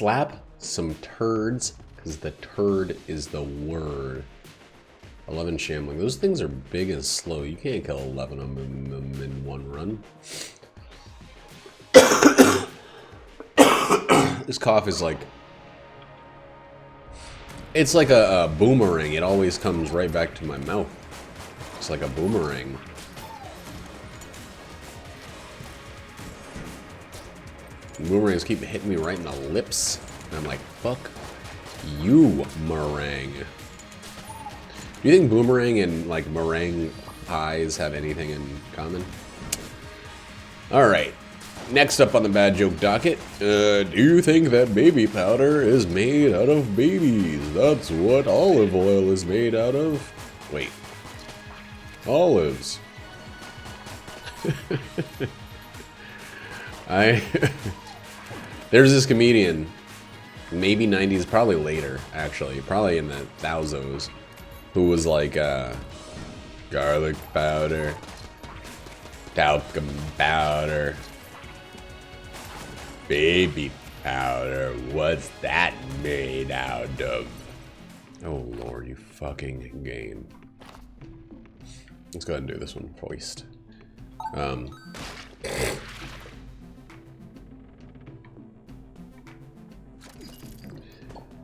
slap some turds, because the turd is the word. 11 shambling. Those things are big and slow. You can't kill 11 of them in one run. This cough is like... It's like a boomerang. It always comes right back to my mouth. It's like a boomerang. Boomerangs keep hitting me right in the lips. And I'm like, fuck you, meringue. Do you think boomerang and like meringue pies have anything in common? Alright. Next up on the bad joke docket. Do you think that baby powder is made out of babies? That's what olive oil is made out of. Wait. Olives. There's this comedian, maybe 90s, probably later, actually, probably in the thousands, who was like, garlic powder, talcum powder, baby powder, what's that made out of? Oh Lord, you fucking game. Let's go ahead and do this one first.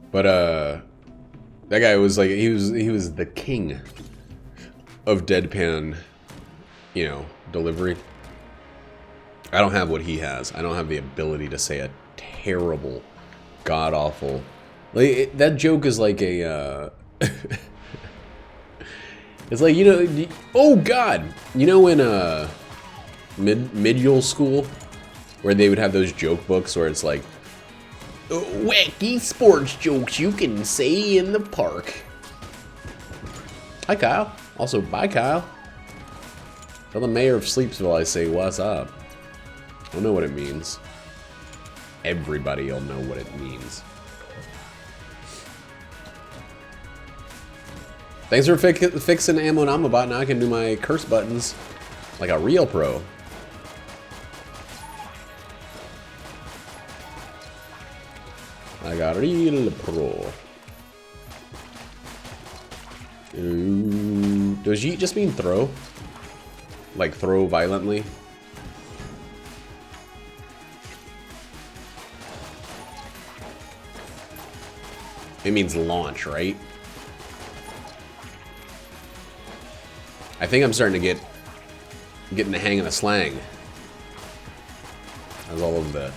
But that guy was like, he was the king of deadpan, you know, delivery. I don't have what he has. I don't have the ability to say a terrible, god awful. Like that joke is like a. It's like, you know, oh god, you know, in middle school, where they would have those joke books where it's like, wacky sports jokes you can say in the park. Hi, Kyle. Also, bye, Kyle. Tell the mayor of Sleepsville I say what's up. I don't know what it means. Everybody will know what it means. Thanks for fixing Ammo and Amabot. Now I can do my curse buttons like a real pro. I got real pro. Ooh. Does yeet just mean throw? Like throw violently? It means launch, right? I think I'm starting to getting the hang of the slang. As all of the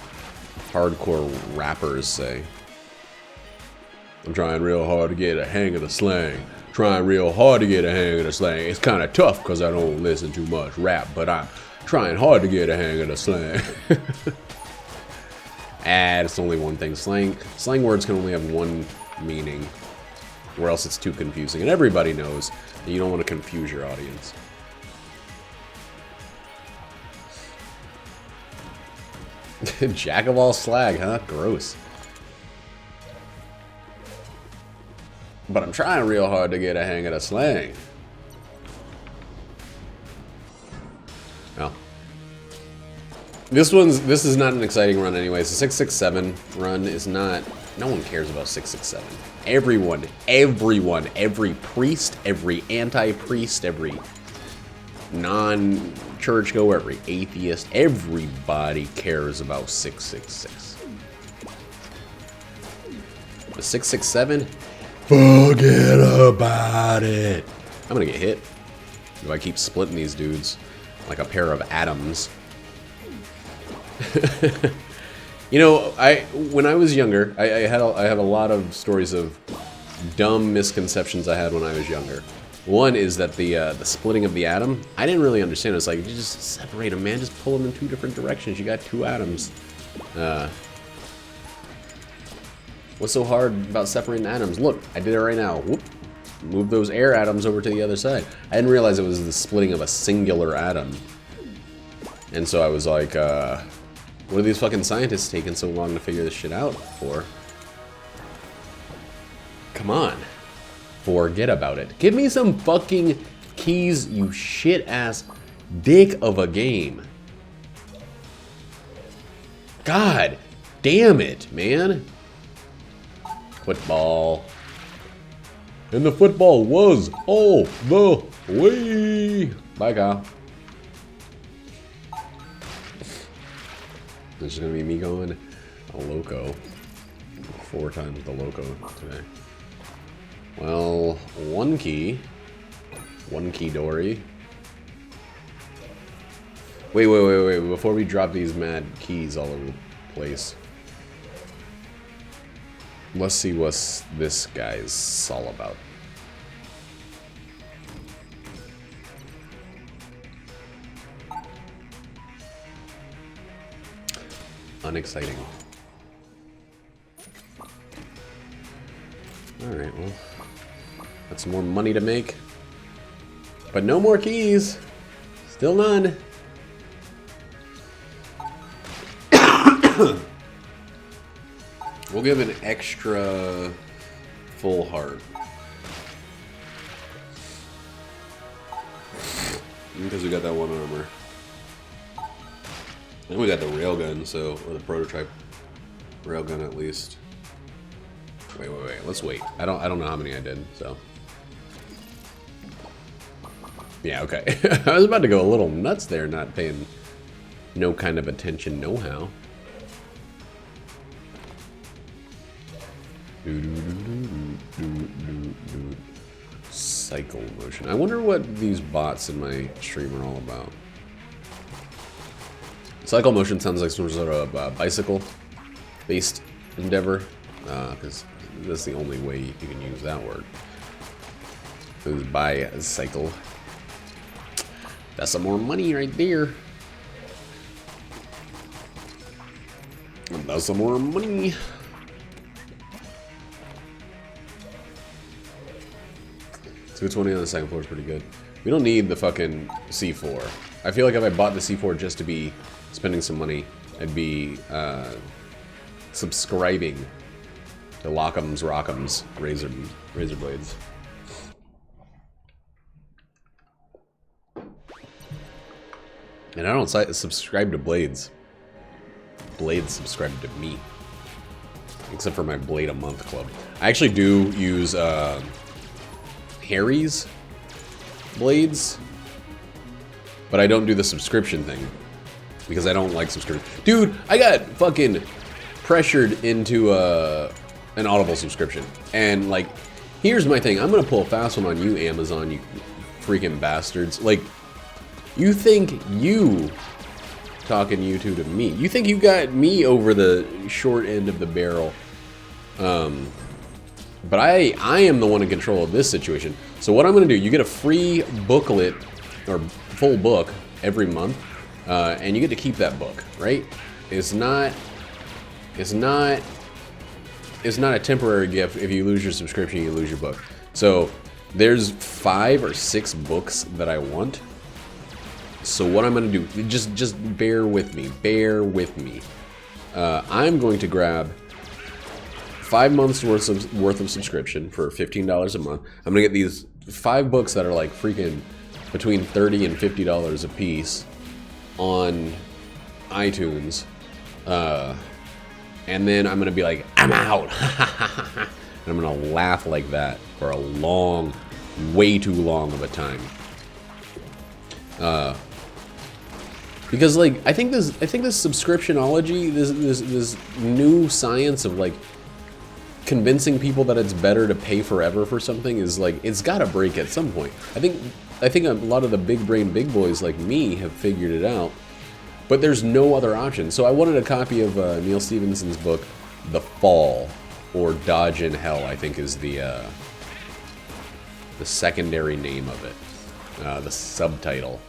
hardcore rappers say. I'm trying real hard to get a hang of the slang. Trying real hard to get a hang of the slang. It's kind of tough because I don't listen too much rap, but I'm trying hard to get a hang of the slang. It's only one thing. Slang words can only have one meaning, or else it's too confusing. And everybody knows that you don't want to confuse your audience. Jack of all slag, huh? Gross. But I'm trying real hard to get a hang of the slang. Well, this is not an exciting run anyways. The 667 run is not. No one cares about 667. Everyone, every priest, every anti-priest, every non-churchgoer, every atheist, everybody cares about 666. The 667, forget about it. I'm gonna get hit if I keep splitting these dudes like a pair of atoms. You know, when I was younger, I have a lot of stories of dumb misconceptions I had when I was younger. One is that the splitting of the atom, I didn't really understand. It's like, you just separate them, man. Just pull them in two different directions. You got two atoms. What's so hard about separating atoms? Look, I did it right now. Whoop. Move those air atoms over to the other side. I didn't realize it was the splitting of a singular atom. And so I was like, what are these fucking scientists taking so long to figure this shit out for? Come on. Forget about it. Give me some fucking keys, you shit-ass dick of a game. God damn it, man. Football. And the football was all the way. Bye, Kyle. This is going to be me going a loco. 4 times the loco today. Well, one key. One key Dory. Wait. Before we drop these mad keys all over the place. Let's see what this guy's all about. Unexciting. Alright, well. Got some more money to make. But no more keys. Still none. We'll give an extra full heart. Because we got that one armor. And we got the railgun, so, or the prototype railgun at least. Wait. Let's wait. I don't know how many I did, so. Yeah, okay. I was about to go a little nuts there, not paying no kind of attention, no how. Cycle motion. I wonder what these bots in my stream are all about. Cycle motion sounds like some sort of bicycle-based endeavor, because that's the only way you can use that word. Is bicycle. That's some more money right there. That's some more money. So 220 on the second floor is pretty good. We don't need the fucking C4. I feel like if I bought the C4 just to be spending some money, I'd be subscribing to Lock'em's Rock'em's razor blades. And I don't subscribe to Blades. Blades subscribe to me. Except for my Blade a Month club. I actually do use Harry's Blades. But I don't do the subscription thing. Because I don't like subscription. Dude, I got fucking pressured into an Audible subscription. And like, here's my thing. I'm gonna pull a fast one on you, Amazon, you freaking bastards. Like, you think you talking you two to me. You think you got me over the short end of the barrel. But I am the one in control of this situation. So what I'm going to do, you get a free booklet or full book every month, and you get to keep that book, right? It's not a temporary gift. If you lose your subscription, you lose your book. So there's 5 or 6 books that I want. So what I'm going to do, just bear with me. I'm going to grab 5 months worth of subscription for $15 a month. I'm going to get these 5 books that are like freaking between $30 and $50 a piece on iTunes. And then I'm going to be like, I'm out. And I'm going to laugh like that for a long, way too long of a time. Because like I think this subscriptionology, this new science of like convincing people that it's better to pay forever for something is like, it's got to break at some point. I think a lot of the big brain big boys like me have figured it out, but there's no other option. So I wanted a copy of Neil Stephenson's book, The Fall, or Dodge in Hell, I think is the secondary name of it, the subtitle.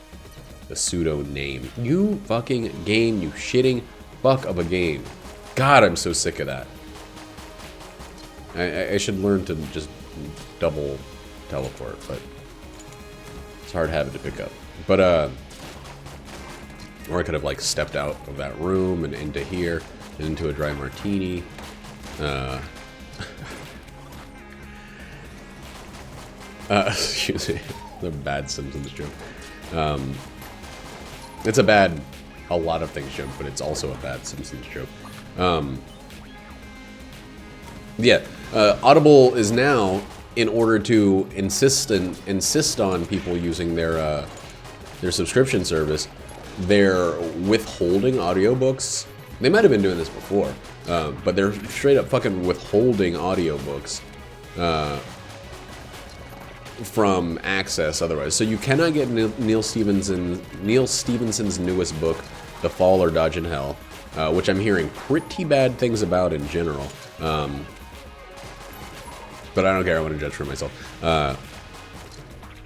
The pseudo name. You fucking game, you shitting fuck of a game. God, I'm so sick of that. I should learn to just double teleport, but it's a hard habit to pick up. But or I could have like stepped out of that room and into here and into a dry martini. Excuse me, the bad Simpsons joke. It's a lot of things joke, but it's also a bad Simpsons joke. Yeah, Audible is now, in order to insist on people using their subscription service, they're withholding audiobooks. They might have been doing this before, but they're straight up fucking withholding audiobooks from access otherwise. So you cannot get Neil Stephenson's newest book, The Fall or Dodge in Hell, which I'm hearing pretty bad things about in general. But I don't care. I want to judge for myself.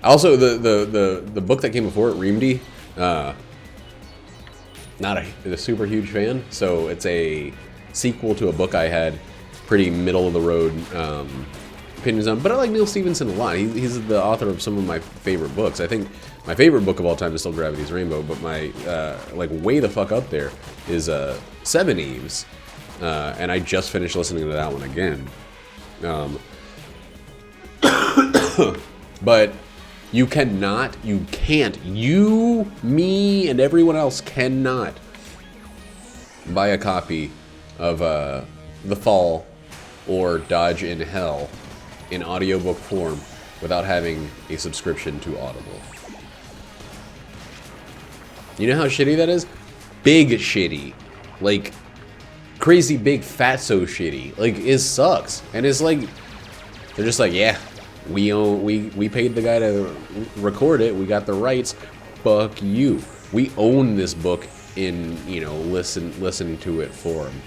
Also, the book that came before it, Reamdy, not a super huge fan. So it's a sequel to a book I had pretty middle of the road opinions on. But I like Neil Stephenson a lot. He's the author of some of my favorite books. I think my favorite book of all time is still Gravity's Rainbow. But my like way the fuck up there is Seven Eves, and I just finished listening to that one again. But you can't, you, me, and everyone else cannot buy a copy of The Fall or Dodge in Hell in audiobook form without having a subscription to Audible. You know how shitty that is? Big shitty. Like, crazy big fatso shitty. Like, it sucks. And it's like, they're just like, yeah, we paid the guy to record it. We got the rights. Fuck you. We own this book in, you know, listening to it for him.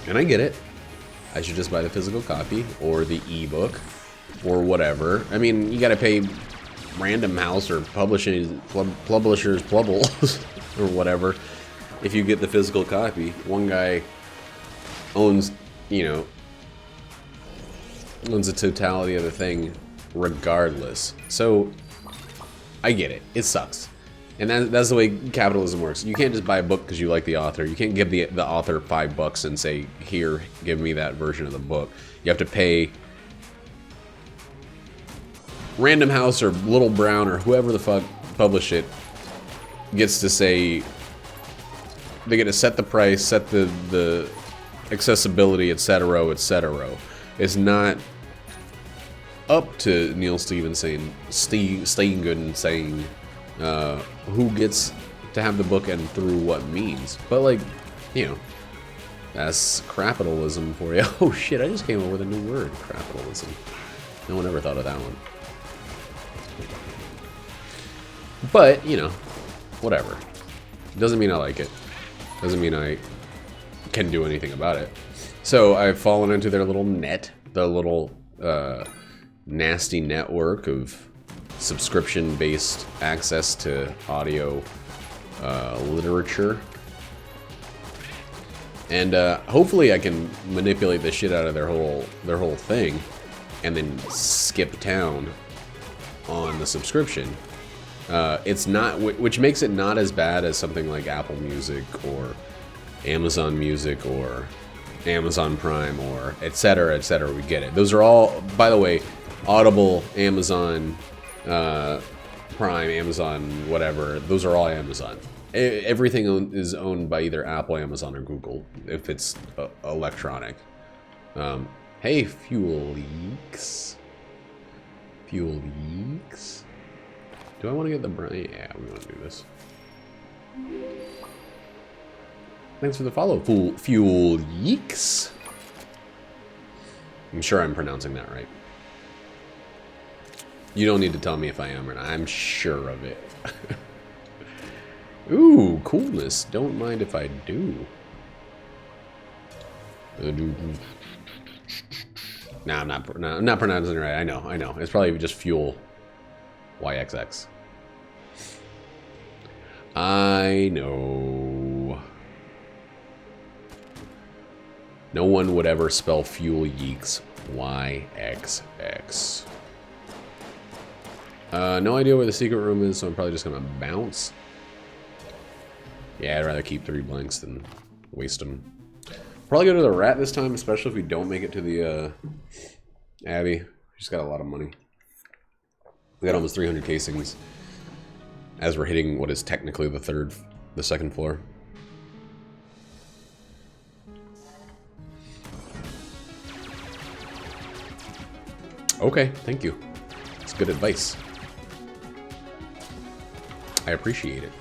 And I get it. I should just buy the physical copy or the ebook or whatever. I mean, you got to pay Random House or Publishers Plubbles or whatever if you get the physical copy. One guy owns, you know, owns the totality of the thing regardless. So I get it. It sucks. And that's the way capitalism works. You can't just buy a book because you like the author. You can't give the author $5 and say, here, give me that version of the book. You have to pay Random House or Little Brown or whoever the fuck published it gets to say, they get to set the price, set the accessibility, etc., etc. It's not up to Neil Stephenson saying who gets to have the book and through what means. But, like, you know, that's capitalism for you. Oh shit, I just came up with a new word, capitalism. No one ever thought of that one. But, you know, whatever. Doesn't mean I like it. Doesn't mean I can do anything about it. So I've fallen into their little net, the little nasty network of subscription-based access to audio literature. And hopefully I can manipulate the shit out of their whole thing and then skip town on the subscription. It's not, which makes it not as bad as something like Apple Music or Amazon Music or Amazon Prime or etc., etc. We get it. Those are all, by the way, Audible, Amazon Prime, Amazon, whatever. Those are all Amazon. Everything is owned by either Apple, Amazon, or Google if it's electronic. Hey, Fuel Leaks. Fuel Leaks. Do I want to get the brand? Yeah, we want to do this. Thanks for the follow, Fuel Yeeks. I'm sure I'm pronouncing that right. You don't need to tell me if I am or not. I'm sure of it. Ooh, coolness. Don't mind if I do. Nah, I'm not pronouncing it right. I know. It's probably just Fuel YXX. I know. No one would ever spell Fuel Yeeks YXX. No idea where the secret room is, so I'm probably just gonna bounce. Yeah, I'd rather keep 3 blanks than waste them. Probably go to the rat this time, especially if we don't make it to the Abbey. She's got a lot of money. We got almost 300 casings as we're hitting what is technically the second floor. Okay, thank you. It's good advice. I appreciate it.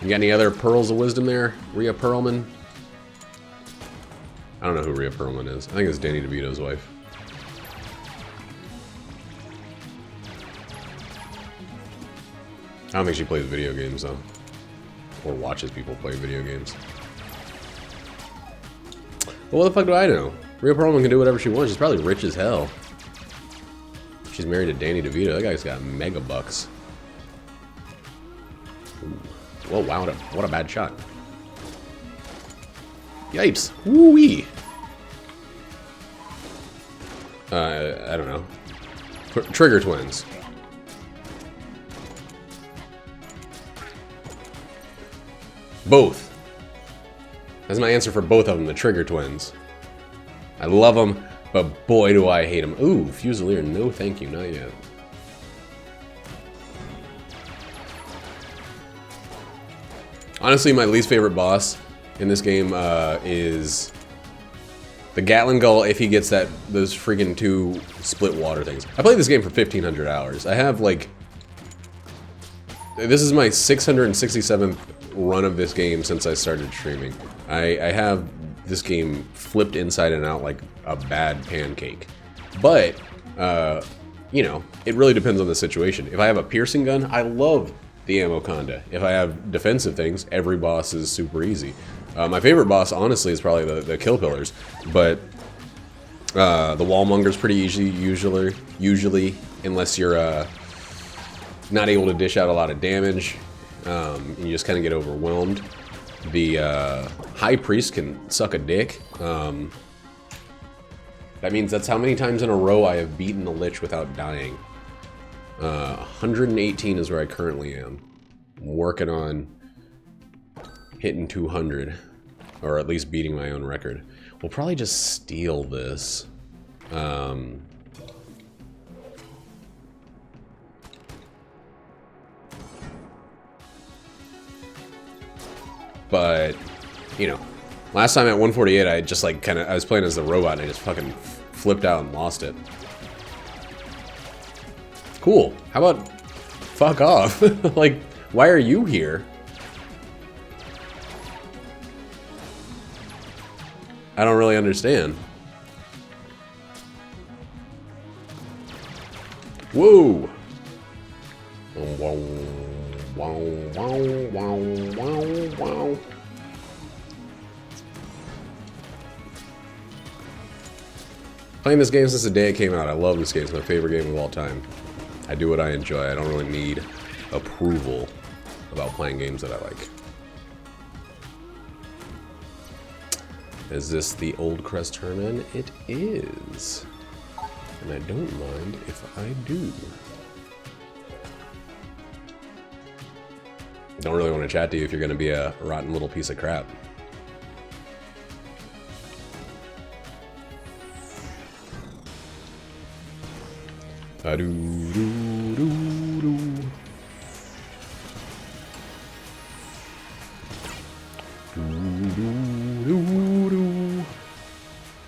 You got any other pearls of wisdom there, Rhea Perlman? I don't know who Rhea Perlman is. I think it's Danny DeVito's wife. I don't think she plays video games, though. Or watches people play video games. Well, what the fuck do I know? Rhea Perlman can do whatever she wants. She's probably rich as hell. She's married to Danny DeVito. That guy's got mega bucks. Ooh. Whoa, wow, what a bad shot. Yipes. Woo-wee. I don't know. Trigger twins. Both. That's my answer for both of them, the Trigger twins. I love them, but boy do I hate them. Ooh, Fusilier, no thank you, not yet. Honestly, my least favorite boss in this game is the Gatling Gull if he gets those freaking 2 split water things. I played this game for 1,500 hours. I have like... This is my 667th run of this game since I started streaming. I have this game flipped inside and out like a bad pancake. But, you know, it really depends on the situation. If I have a piercing gun, I love the Ammo Conda. If I have defensive things, every boss is super easy. My favorite boss, honestly, is probably the Kill Pillars. But the Wallmonger's pretty easy, usually, unless you're not able to dish out a lot of damage. And you just kind of get overwhelmed. The High Priest can suck a dick. That means that's how many times in a row I have beaten the Lich without dying. 118 is where I currently am. I'm working on hitting 200. Or at least beating my own record. We'll probably just steal this. But, you know, last time at 148, I just like I was playing as the robot and I just fucking flipped out and lost it. Cool. How about fuck off? Like, why are you here? I don't really understand. Whoa! Wow, wow, wow, wow, wow, wow. Playing this game since the day it came out. I love this game. It's my favorite game of all time. I do what I enjoy. I don't really need approval about playing games that I like. Is this the Old Crest tournament? It is. And I don't mind if I do. Don't really want to chat to you if you're going to be a rotten little piece of crap.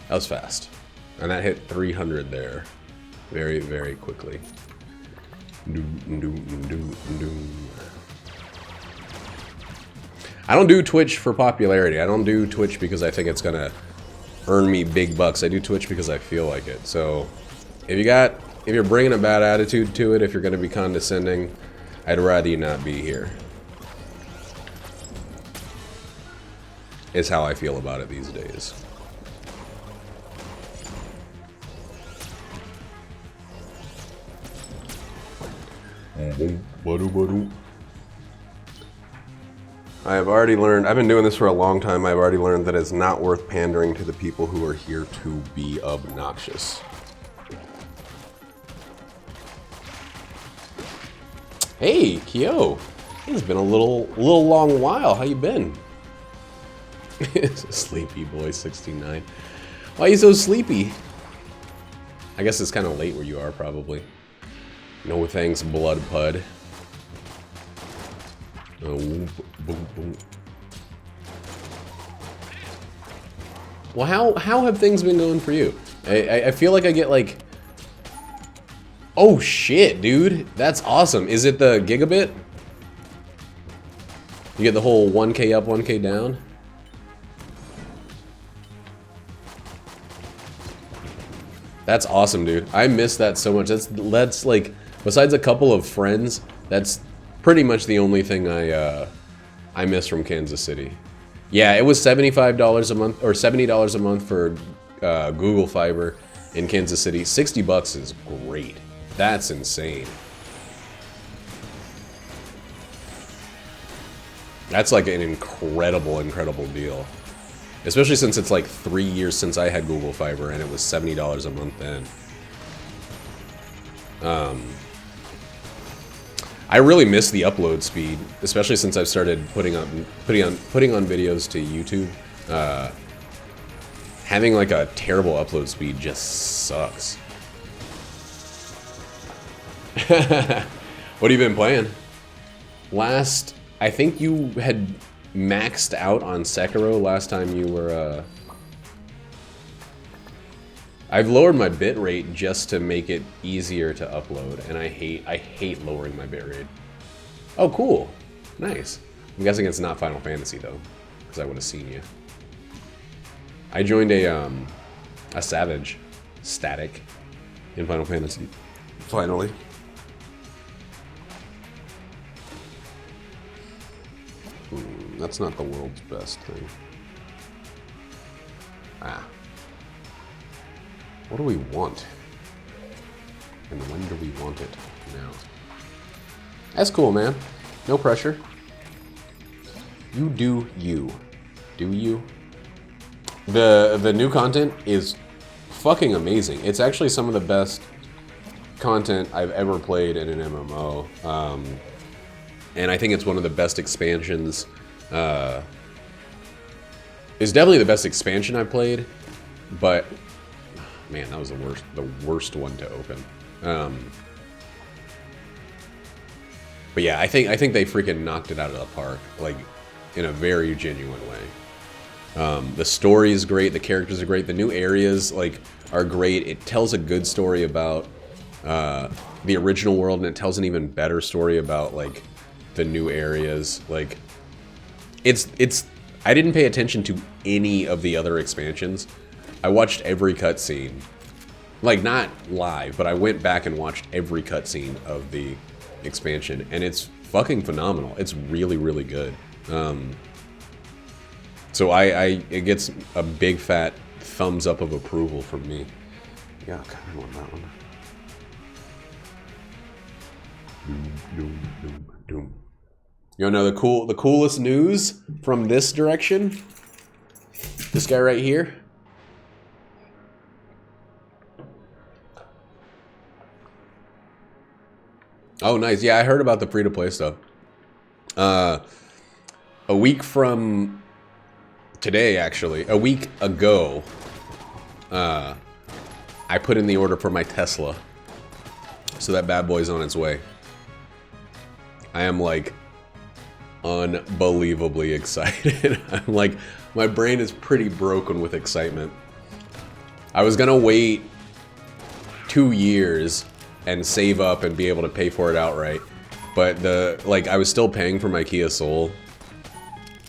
That was fast. And that hit 300 there. Very, very quickly. I don't do Twitch for popularity. I don't do Twitch because I think it's gonna earn me big bucks. I do Twitch because I feel like it. So if you're bringing a bad attitude to it, if you're gonna be condescending, I'd rather you not be here. Is how I feel about it these days. I have already learned, I've been doing this for a long time, I've already learned that it's not worth pandering to the people who are here to be obnoxious. Hey, Kyo. It's been a little long while. How you been? Sleepy boy 69. Why are you so sleepy? I guess it's kind of late where you are, probably. No thanks, Blood Pud. Oh, boom, boom. Well, how have things been going for you? I feel like I get like... Oh shit, dude. That's awesome. Is it the gigabit? You get the whole 1K up, 1K down? That's awesome, dude. I miss that so much. That's like, besides a couple of friends, that's pretty much the only thing I miss from Kansas City. Yeah, it was $75 a month, or $70 a month for Google Fiber in Kansas City. 60 bucks is great. That's insane. That's like an incredible, incredible deal. Especially since it's like 3 years since I had Google Fiber and it was $70 a month then. I really miss the upload speed, especially since I've started putting on videos to YouTube. Having like a terrible upload speed just sucks. What have you been playing? I think you had maxed out on Sekiro last time you were, I've lowered my bitrate just to make it easier to upload, and I hate lowering my bitrate. Oh, cool. Nice. I'm guessing it's not Final Fantasy, though, because I would have seen you. I joined a Savage static in Final Fantasy. Finally. That's not the world's best thing. Ah. What do we want? And when do we want it? Now. That's cool, man. No pressure. You do you. Do you? The new content is fucking amazing. It's actually some of the best content I've ever played in an MMO. And I think it's one of the best expansions. It's definitely the best expansion I played, but man, that was the worst one to open. But yeah, I think they freaking knocked it out of the park, like in a very genuine way. The story is great, the characters are great, the new areas like are great. It tells a good story about the original world, and it tells an even better story about like the new areas. Like it's I didn't pay attention to any of the other expansions. I watched every cutscene, like not live, but I went back and watched every cutscene of the expansion, and it's fucking phenomenal. It's really, really good. So it gets a big fat thumbs up of approval from me. Yeah, I kind of want that one. Doom. You wanna know the coolest news from this direction? This guy right here. Oh, nice. Yeah, I heard about the free-to-play stuff. A week from today, actually, a week ago, I put in the order for my Tesla. So that bad boy's on its way. I am, like, unbelievably excited. I'm like, my brain is pretty broken with excitement. I was gonna wait 2 years and save up and be able to pay for it outright, but I was still paying for my Kia Soul,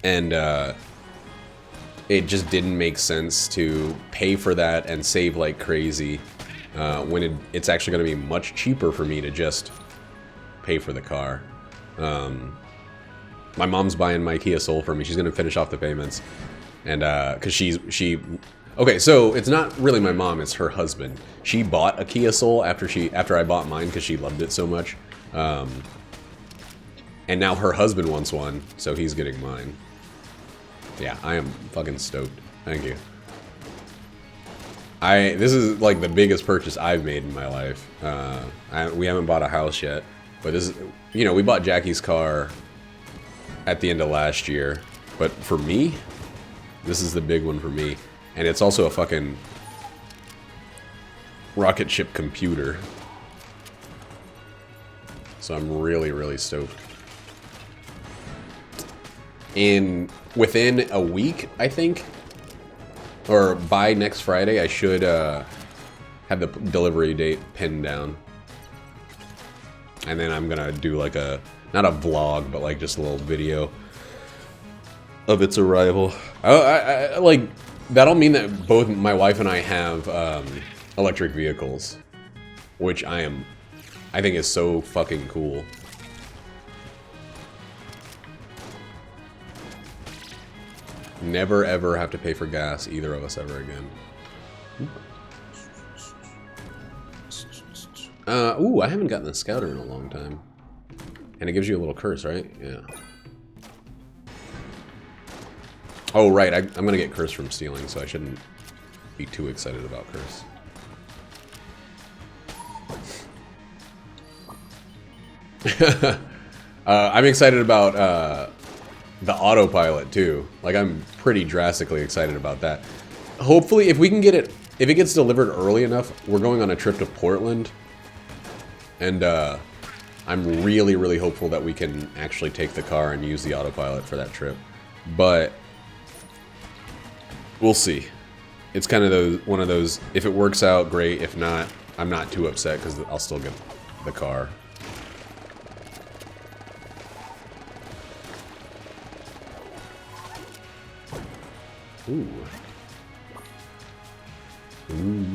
and it just didn't make sense to pay for that and save like crazy when it's actually going to be much cheaper for me to just pay for the car. My mom's buying my Kia Soul for me. She's going to finish off the payments, and because she okay, so it's not really my mom, it's her husband. She bought a Kia Soul after I bought mine because she loved it so much. And now her husband wants one, so he's getting mine. Yeah, I am fucking stoked. Thank you. This is like the biggest purchase I've made in my life. We haven't bought a house yet, but this is, you know, we bought Jackie's car at the end of last year. But for me, this is the big one for me. And it's also a fucking rocket ship computer. So I'm really, really stoked. within a week, I think, or by next Friday, I should have the delivery date pinned down. And then I'm gonna do like not a vlog, but like just a little video of its arrival. I like, that'll mean that both my wife and I have electric vehicles, which I think is so fucking cool. Never ever have to pay for gas, either of us ever again. Ooh, I haven't gotten the scouter in a long time. And it gives you a little curse, right? Yeah. Oh, right, I'm gonna get curse from stealing, so I shouldn't be too excited about curse. I'm excited about the autopilot too. Like, I'm pretty drastically excited about that. Hopefully, if we can get it, if it gets delivered early enough, we're going on a trip to Portland. And I'm really, really hopeful that we can actually take the car and use the autopilot for that trip. But we'll see. It's kind of one of those, if it works out, great. If not, I'm not too upset because I'll still get the car. Ooh. Ooh.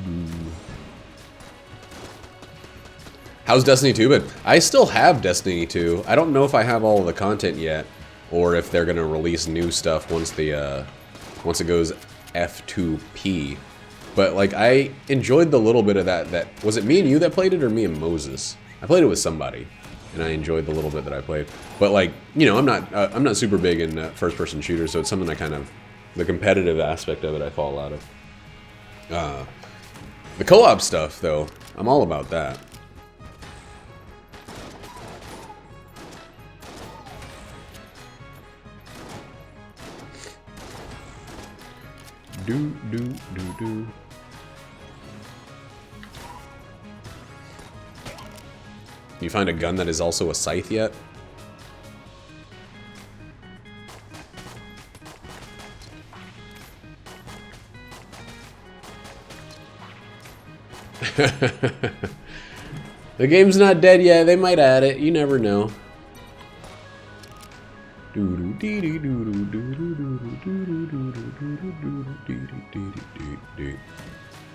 How's Destiny 2 been? I still have Destiny 2. I don't know if I have all of the content yet, or if they're gonna release new stuff once once it goes F2P. But like, I enjoyed the little bit of that. Was it me and you that played it, or me and Moses? I played it with somebody, and I enjoyed the little bit that I played. But like, you know, I'm not super big in first-person shooters, so it's something I kind of, the competitive aspect of it, I fall out of. The co-op stuff, though, I'm all about that. Do. You find a gun that is also a scythe yet? The game's not dead yet. They might add it. You never know.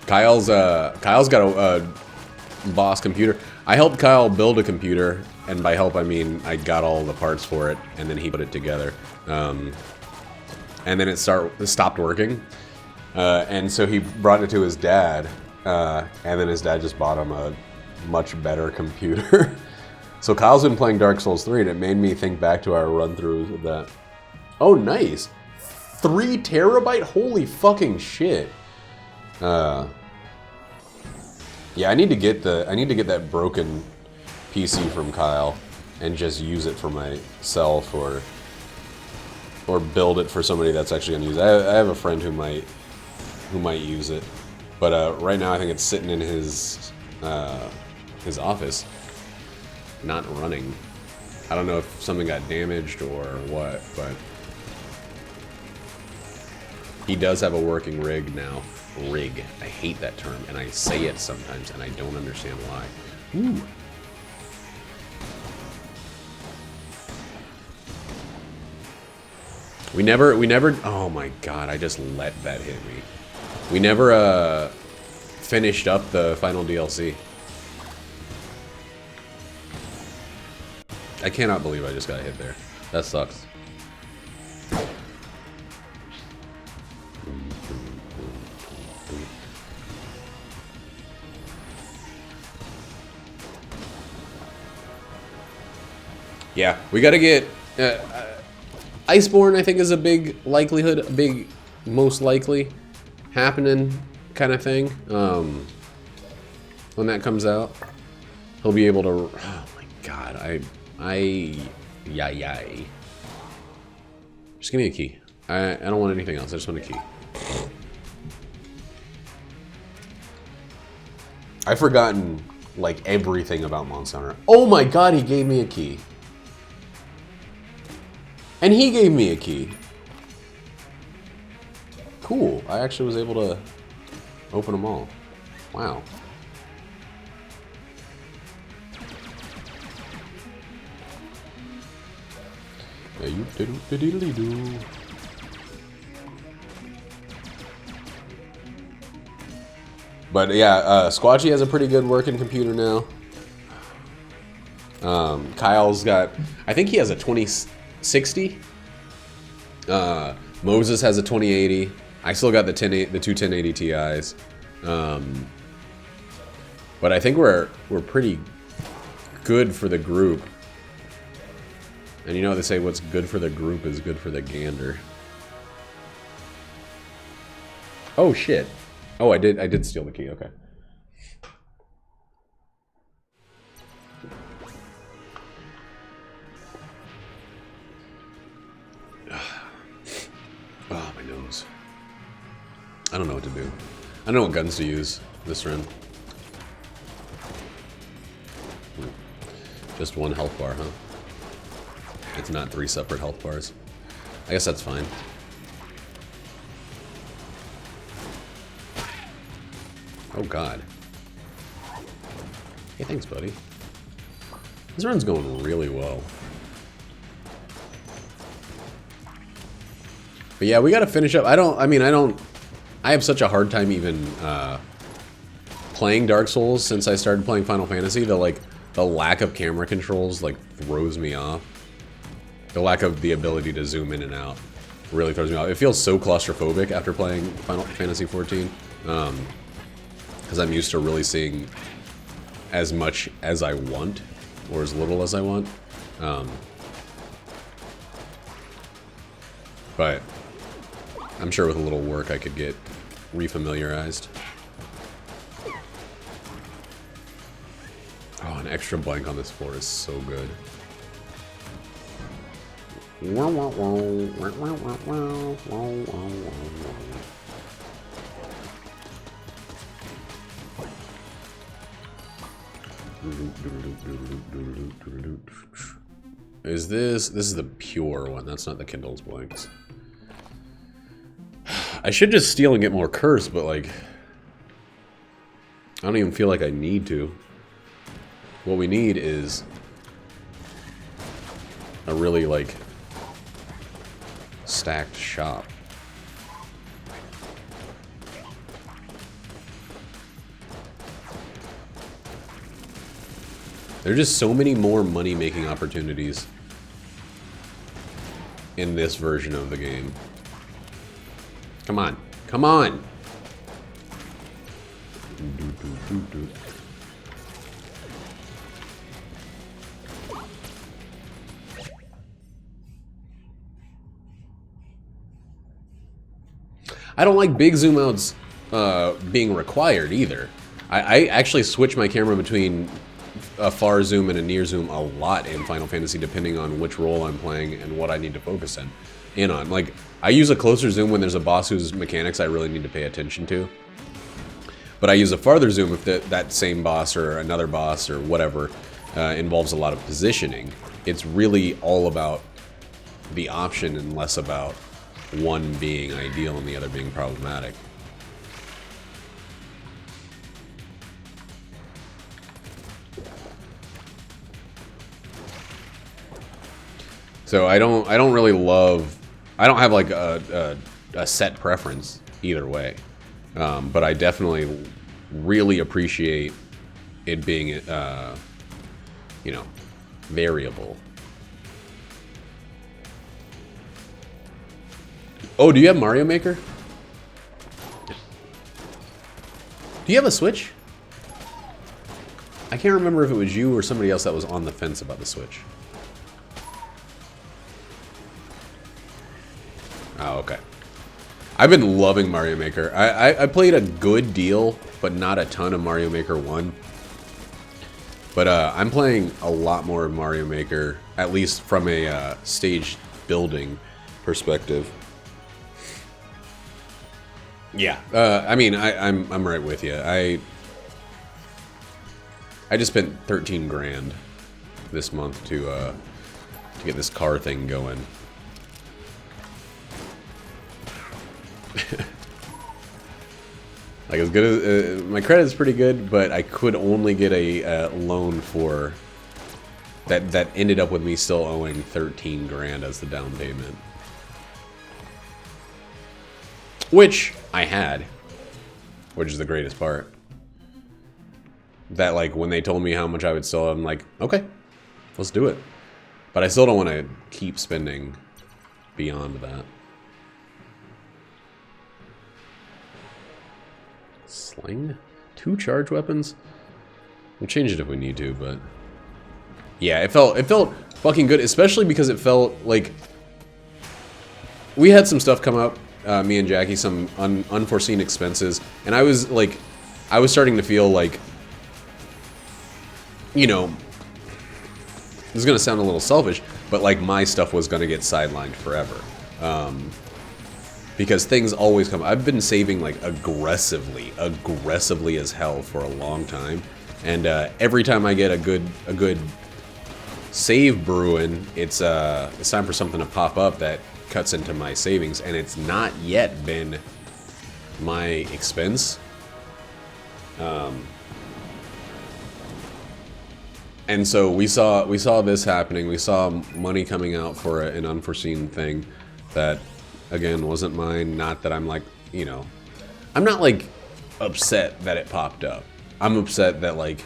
Kyle's got a boss computer. I helped Kyle build a computer, and by help I mean I got all the parts for it, and then he put it together. And then it stopped working, and so he brought it to his dad, and then his dad just bought him a much better computer. So Kyle's been playing Dark Souls 3, and it made me think back to our run-throughs of that. Oh, nice! 3 terabyte? Holy fucking shit! Yeah, I need to get that broken PC from Kyle and just use it for myself, or build it for somebody that's actually gonna use it. I have a friend who might use it, but right now I think it's sitting in his office, not running. I don't know if something got damaged or what, but he does have a working rig now. Rig. I hate that term, and I say it sometimes, and I don't understand why. Ooh. We never, oh my god, I just let that hit me. We never, finished up the final DLC. I cannot believe I just got hit there. That sucks. Yeah, we gotta get... Iceborne, I think, is a big likelihood, a big most likely happening kind of thing. When that comes out, he'll be able to... Oh my god, Yay. Just give me a key. I don't want anything else, I just want a key. I've forgotten, like, everything about Monster Hunter. Oh my god, he gave me a key. And he gave me a key. Cool. I actually was able to open them all. Wow. Yeah, you do. But yeah, Squatchy has a pretty good working computer now. Kyle's got, I think he has a 2060. Moses has a 2080. I still got the two 1080 Ti's. But I think we're pretty good for the group. And you know what they say, what's good for the group is good for the gander. Oh shit. Oh, I did steal the key, okay. Oh, my nose. I don't know what to do. I don't know what guns to use this run. Just one health bar, huh? It's not 3 separate health bars. I guess that's fine. Oh god. Hey, thanks, buddy. This run's going really well. But yeah, we gotta finish up. I have such a hard time even playing Dark Souls since I started playing Final Fantasy. The lack of camera controls throws me off. The lack of the ability to zoom in and out really throws me off. It feels so claustrophobic after playing Final Fantasy 14. Because I'm used to really seeing as much as I want, or as little as I want. But I'm sure with a little work I could get refamiliarized. Oh, an extra blank on this floor is so good. This is the pure one, that's not the Kindle's blanks. I should just steal and get more curse, but I don't even feel like I need to. What we need is a really stacked shop. There are just so many more money-making opportunities in this version of the game. Come on. Come on! I don't like big zoom outs being required either. I actually switch my camera between a far zoom and a near zoom a lot in Final Fantasy depending on which role I'm playing and what I need to focus in on. I use a closer zoom when there's a boss whose mechanics I really need to pay attention to. But I use a farther zoom if that same boss or another boss or whatever involves a lot of positioning. It's really all about the option and less about one being ideal and the other being problematic. So I don't really love. I don't have a set preference either way, but I definitely really appreciate it being variable. Oh, do you have Mario Maker? Do you have a Switch? I can't remember if it was you or somebody else that was on the fence about the Switch. Oh, okay. I've been loving Mario Maker. I played a good deal, but not a ton of Mario Maker 1. But I'm playing a lot more of Mario Maker, at least from a stage building perspective. Yeah, I'm right with you. I just spent 13 grand this month to get this car thing going. Like, as good as... my credit is pretty good, but I could only get a loan for... That ended up with me still owing 13 grand as the down payment. Which I had. Which is the greatest part. That, like, when they told me how much I would still, I'm like, okay, let's do it. But I still don't want to keep spending beyond that. Sling? 2 charge weapons? We'll change it if we need to, but... yeah, it felt fucking good, especially because it felt like... we had some stuff come up, me and Jackie, some unforeseen expenses, and I was, like... I was starting to feel like... you know... this is gonna sound a little selfish, but, like, my stuff was gonna get sidelined forever. Because things always come... I've been saving, like, aggressively as hell for a long time. And, every time I get a good save brewing, it's time for something to pop up that cuts into my savings. And it's not yet been my expense. And so we saw this happening. We saw money coming out for an unforeseen thing that, again, wasn't mine. Not that I'm like, you know, I'm not like upset that it popped up. I'm upset that, like,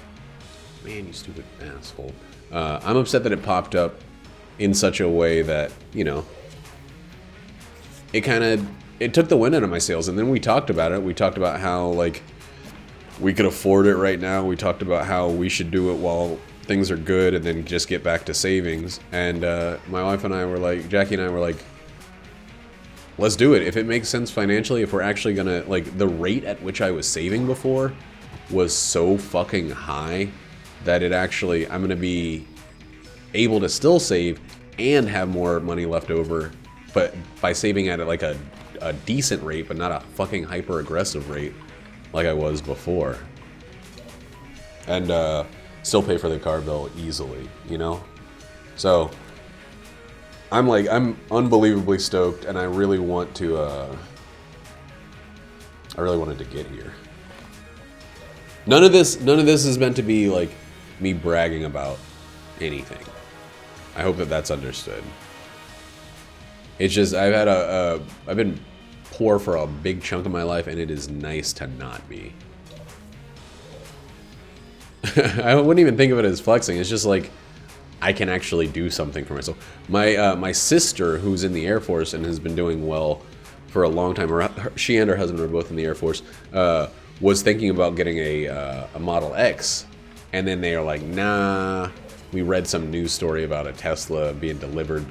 man, you stupid asshole. I'm upset that it popped up in such a way that, you know, it took the wind out of my sails. And then we talked about it. We talked about how, like, we could afford it right now. We talked about how we should do it while things are good and then just get back to savings. And my wife and I were like, Jackie and I were like, let's do it. If it makes sense financially, if we're actually gonna, like, the rate at which I was saving before was so fucking high that it actually, I'm gonna be able to still save and have more money left over, but by saving at like a decent rate, but not a fucking hyper aggressive rate like I was before. And still pay for the car bill easily, you know? So I'm unbelievably stoked, and I really want to, I really wanted to get here. None of this is meant to be, like, me bragging about anything. I hope that that's understood. It's just, I've been poor for a big chunk of my life, and it is nice to not be. I wouldn't even think of it as flexing. It's just like, I can actually do something for myself. My sister, who's in the Air Force and has been doing well for a long time, she and her husband are both in the Air Force, was thinking about getting a Model X. And then they are like, nah, we read some news story about a Tesla being delivered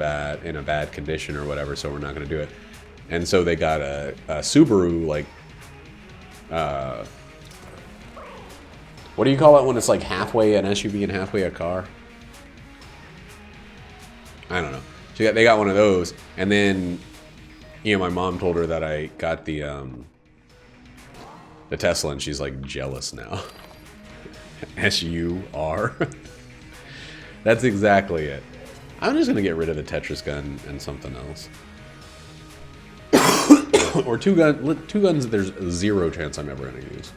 in a bad condition or whatever, so we're not going to do it. And so they got a Subaru, like, what do you call it when it's like halfway an SUV and halfway a car? I don't know. They got one of those, and then, you know, my mom told her that I got the Tesla, and she's like jealous now. S-U-R. That's exactly it. I'm just gonna get rid of the Tetris gun and something else. Or two guns that there's zero chance I'm ever gonna use.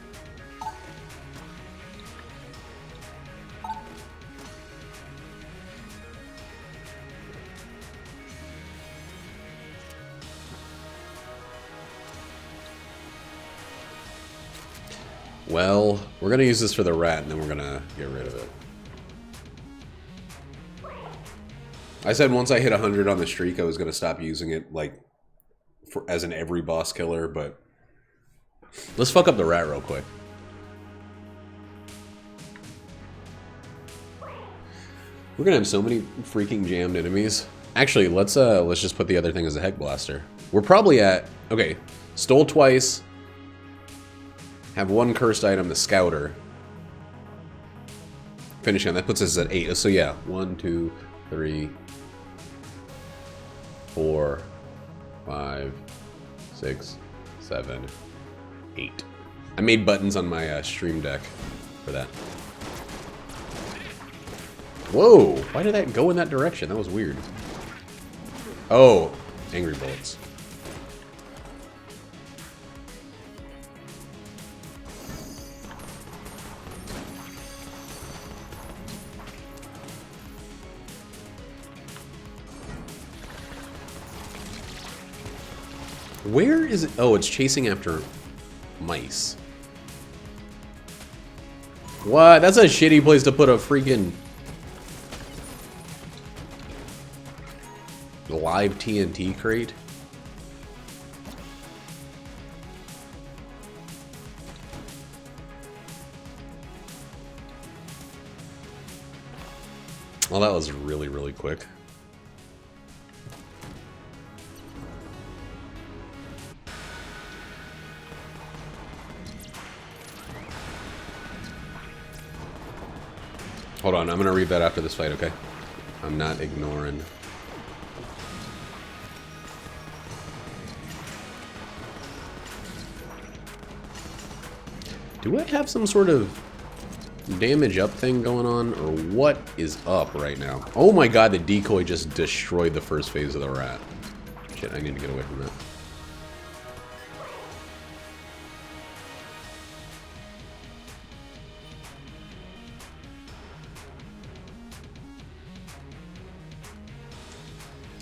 Well, we're gonna use this for the rat, and then we're gonna get rid of it. I said once I hit 100 on the streak, I was gonna stop using it, like, as an every boss killer, but let's fuck up the rat real quick. We're gonna have so many freaking jammed enemies. Actually, let's just put the other thing as a heck blaster. We're probably at, okay, stole twice. Have one cursed item, the Scouter. Finishing, that puts us at 8. So yeah, 1, 2, 3, 4, 5, 6, 7, 8. I made buttons on my stream deck for that. Whoa! Why did that go in that direction? That was weird. Oh, angry bullets. Where is it? Oh, it's chasing after mice. What? That's a shitty place to put a freaking live TNT crate. Well, that was really, really quick. Hold on, I'm gonna read that after this fight, okay? I'm not ignoring. Do I have some sort of damage up thing going on, or what is up right now? Oh my god, the decoy just destroyed the first phase of the rat. Shit, I need to get away from that.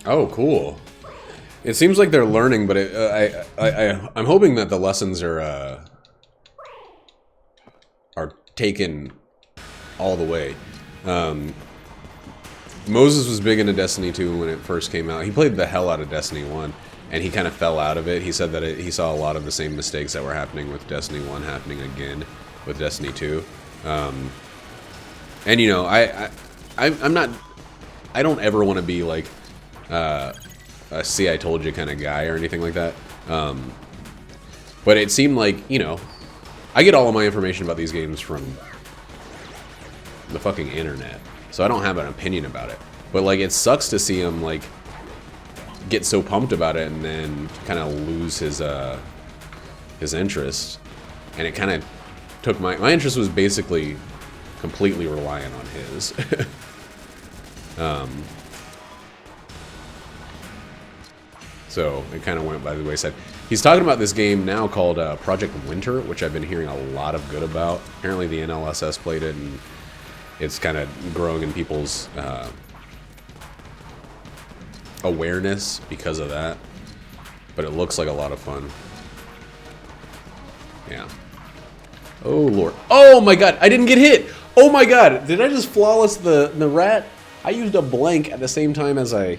Oh, cool. It seems like they're learning, but I'm hoping that the lessons are taken all the way. Moses was big into Destiny 2 when it first came out. He played the hell out of Destiny 1, and he kind of fell out of it. He said that he saw a lot of the same mistakes that were happening with Destiny 1 happening again with Destiny 2. And you know, I'm not. I don't ever want to be like a "see I told you" kind of guy or anything like that. But it seemed like, you know, I get all of my information about these games from the fucking internet, so I don't have an opinion about it. But like, it sucks to see him like get so pumped about it and then kind of lose his interest. And it kind of took my interest was basically completely reliant on his. So it kind of went by the wayside. He's talking about this game now called Project Winter, which I've been hearing a lot of good about. Apparently the NLSS played it, and it's kind of growing in people's awareness because of that. But it looks like a lot of fun. Yeah. Oh, Lord. Oh, my God. I didn't get hit. Oh, my God. Did I just flawless the rat? I used a blank at the same time as I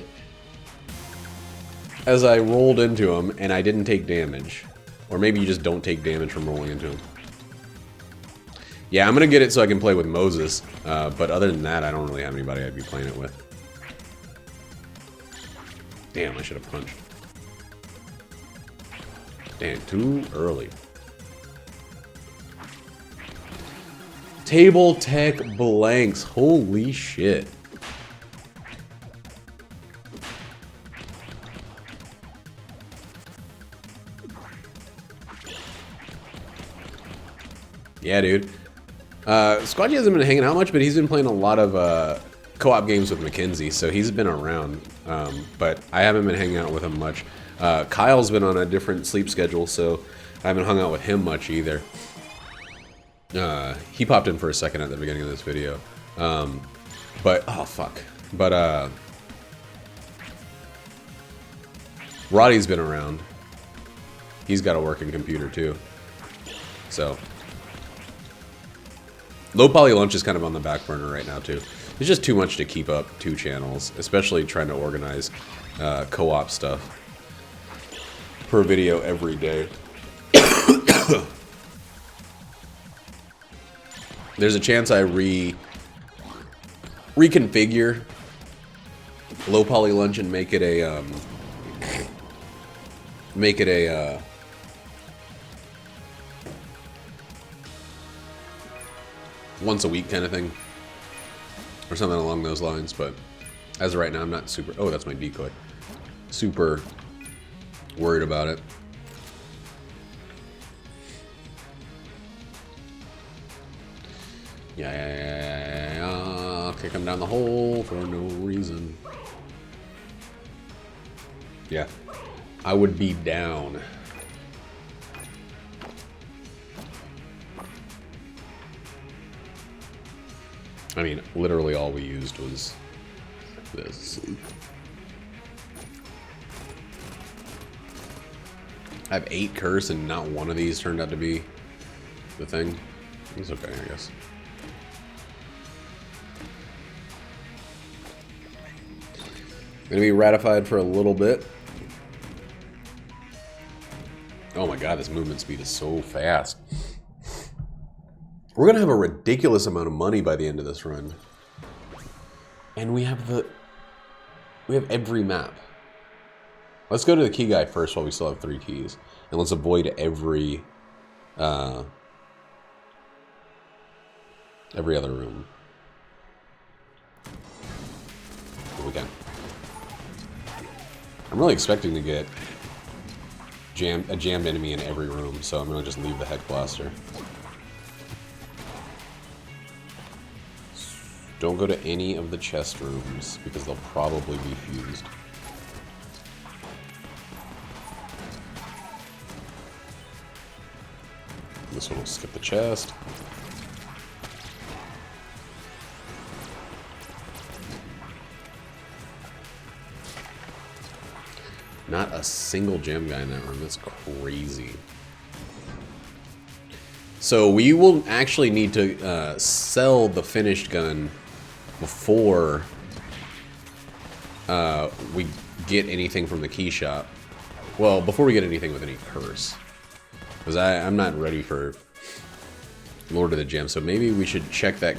rolled into him, and I didn't take damage. Or maybe you just don't take damage from rolling into him. Yeah, I'm gonna get it so I can play with Moses. But other than that, I don't really have anybody I'd be playing it with. Damn, I should have punched. Damn, too early. Table Tech blanks. Holy shit. Yeah, dude. Squadgy hasn't been hanging out much, but he's been playing a lot of co-op games with Mackenzie, so he's been around. But I haven't been hanging out with him much. Kyle's been on a different sleep schedule, so I haven't hung out with him much either. He popped in for a second at the beginning of this video. But, oh fuck. But, Roddy's been around. He's got a working computer too. So, Low Poly Lunch is kind of on the back burner right now too. It's just too much to keep up 2 channels, especially trying to organize co-op stuff per video every day. There's a chance I reconfigure Low Poly Lunch and make it a once a week kind of thing, or something along those lines. But as of right now, I'm not super. Oh, that's my decoy. Super worried about it. Yeah. Kick him down the hole for no reason. Yeah, I would be down. I mean, literally all we used was this. I have 8 curse and not one of these turned out to be the thing. It's okay, I guess. Gonna be ratified for a little bit. Oh my god, this movement speed is so fast. We're gonna have a ridiculous amount of money by the end of this run. And we have every map. Let's go to the key guy first while we still have 3 keys. And let's avoid every other room. If we can. I'm really expecting to get a jammed enemy in every room, so I'm gonna just leave the heck blaster. Don't go to any of the chest rooms because they'll probably be fused. This one will skip the chest. Not a single gem guy in that room. That's crazy. So we will actually need to sell the finished gun before we get anything from the key shop. Well, before we get anything with any curse. Because I'm not ready for Lord of the Gems, so maybe we should check that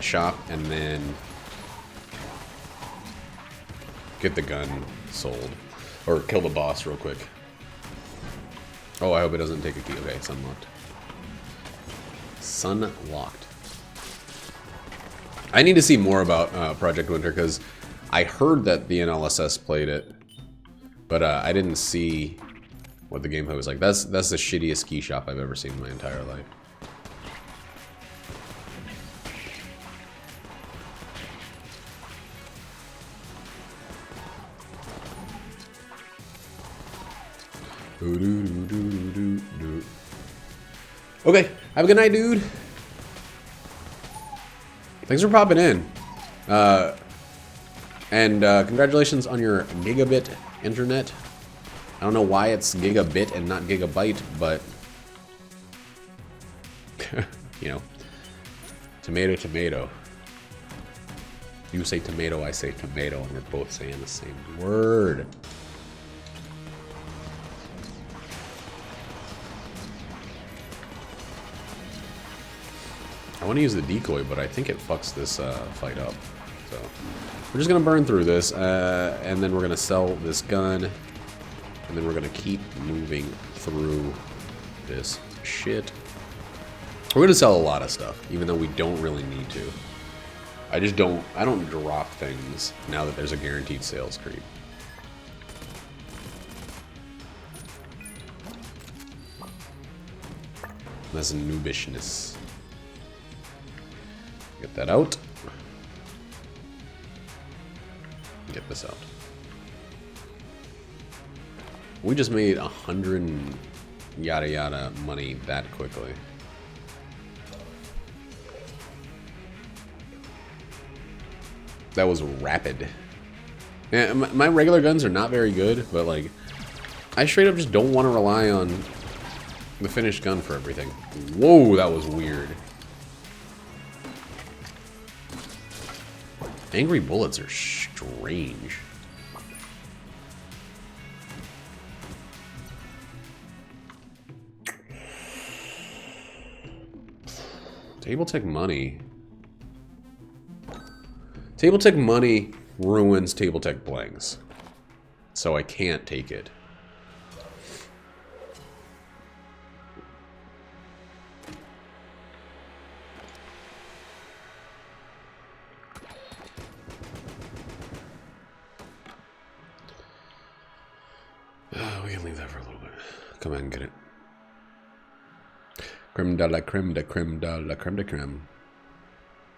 shop and then get the gun sold. Or kill the boss real quick. Oh, I hope it doesn't take a key. Okay, it's unlocked. Sun locked. I need to see more about Project Winter because I heard that the NLSS played it, but I didn't see what the gameplay was like. That's the shittiest key shop I've ever seen in my entire life. Okay, have a good night, dude. Thanks for popping in. And congratulations on your gigabit internet. I don't know why it's gigabit and not gigabyte, but you know, tomato, tomato. You say tomato, I say tomato, and we're both saying the same word. I want to use the decoy, but I think it fucks this fight up. So we're just gonna burn through this, and then we're gonna sell this gun, and then we're gonna keep moving through this shit. We're gonna sell a lot of stuff, even though we don't really need to. I don't drop things now that there's a guaranteed sales creep. That's noobishness. Get that out. Get this out. We just made 100 and yada yada money that quickly. That was rapid. Yeah, my regular guns are not very good, but like, I straight up just don't want to rely on the finished gun for everything. Whoa, that was weird. Angry bullets are strange. Table Tech money. Table Tech money ruins Table Tech blanks. So I can't take it. We can leave that for a little bit. Come on, get it. Creme de la creme de creme de la creme de creme.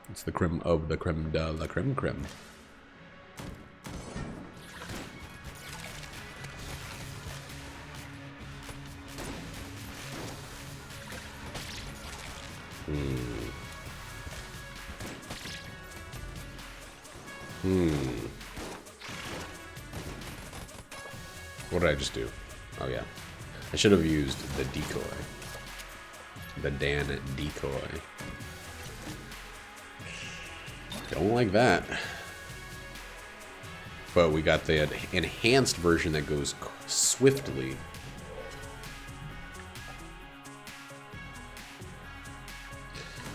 It's the creme of the creme de la creme creme. What did I just do? Oh yeah. I should have used the decoy. The Dan decoy. Don't like that. But we got the enhanced version that goes swiftly.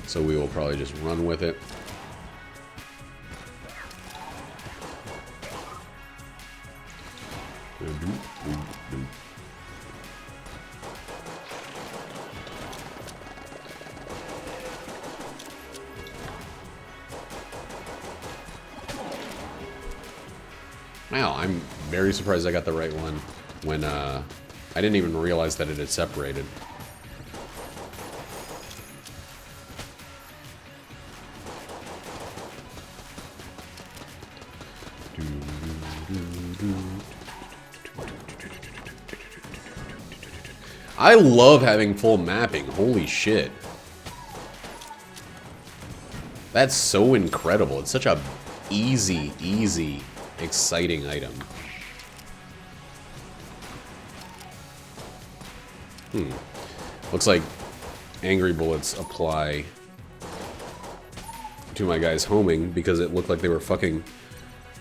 So we will probably just run with it. Wow, I'm very surprised I got the right one when I didn't even realize that it had separated. I love having full mapping. Holy shit. That's so incredible. It's such a easy, exciting item. Looks like angry bullets apply to my guys homing because it looked like they were fucking...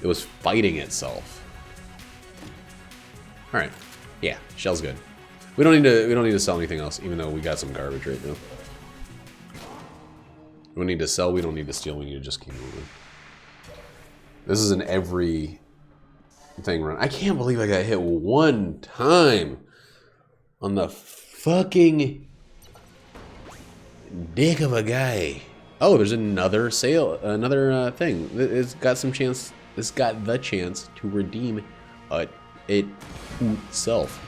It was fighting itself. Alright. Yeah, shell's good. We don't need to sell anything else, even though we got some garbage right now. We don't need to sell, we don't need to steal, we need to just keep moving. This is an every thing run. I can't believe I got hit one time on the fucking dick of a guy. Oh, there's another sale, another thing. It's got some chance. It's got the chance to redeem it itself.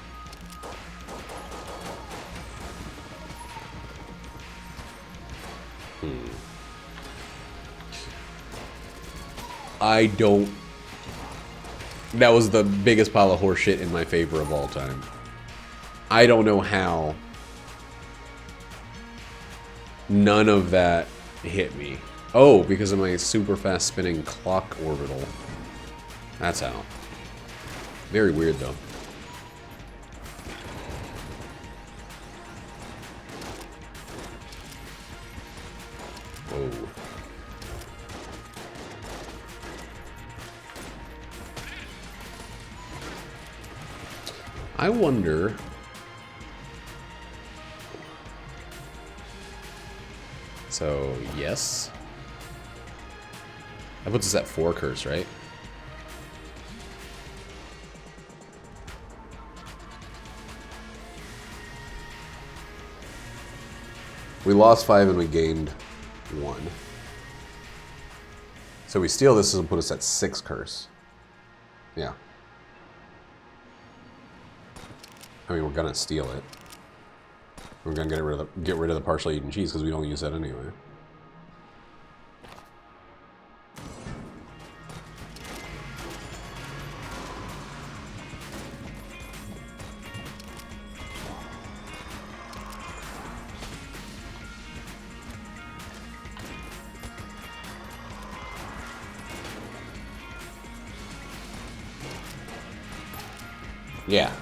I don't... That was the biggest pile of horse shit in my favor of all time. I don't know how none of that hit me. Oh, because of my super fast spinning clock orbital. That's how. Very weird, though. Whoa. I wonder... So, yes. That puts us at 4 curse, right? We lost 5 and we gained 1. So we steal this, will put us at 6 curse. Yeah. I mean, we're gonna steal it. We're gonna get rid of the partially eaten cheese because we don't use that anyway.